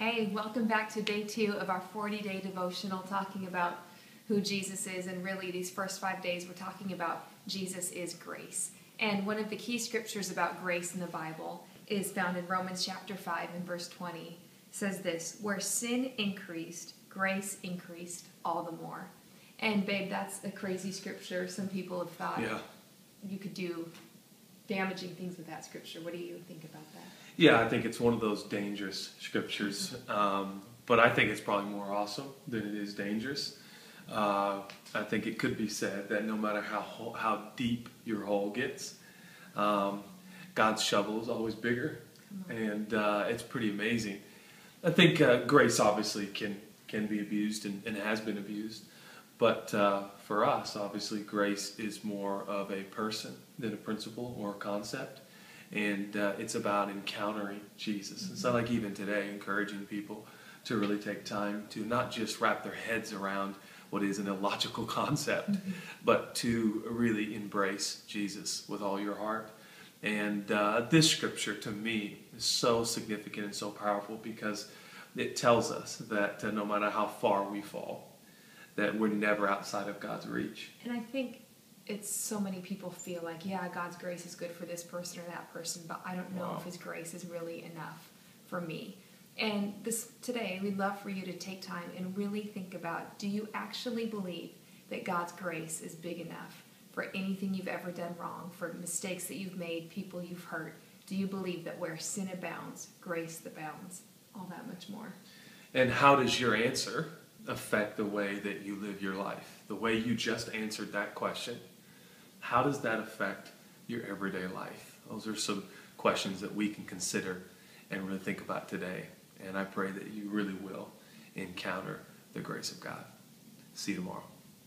Hey, welcome back to day 2 of our 40-day devotional talking about who Jesus is. And really, these first 5 days, we're talking about Jesus is grace. And one of the key scriptures about grace in the Bible is found in Romans chapter 5 and verse 20. It says this, where sin increased, grace increased all the more. And babe, that's a crazy scripture. Some people have thought you could do damaging things with that scripture. What do you think about that? Yeah, I think it's one of those dangerous scriptures, but I think it's probably more awesome than it is dangerous. I think it could be said that no matter how deep your hole gets, God's shovel is always bigger, and it's pretty amazing. I think grace obviously can be abused and has been abused, but for us, obviously, grace is more of a person than a principle or a concept. And it's about encountering Jesus. It's not like even today encouraging people to really take time to not just wrap their heads around what is an illogical concept, but to really embrace Jesus with all your heart. And this scripture to me is so significant and so powerful because it tells us that no matter how far we fall, that we're never outside of God's reach. And I think it's so many people feel like, yeah, God's grace is good for this person or that person, but I don't know if his grace is really enough for me. And today, we'd love for you to take time and really think about, do you actually believe that God's grace is big enough for anything you've ever done wrong, for mistakes that you've made, people you've hurt? Do you believe that where sin abounds, grace abounds all that much more? And how does your answer affect the way that you live your life? The way you just answered that question, how does that affect your everyday life? Those are some questions that we can consider and really think about today. And I pray that you really will encounter the grace of God. See you tomorrow.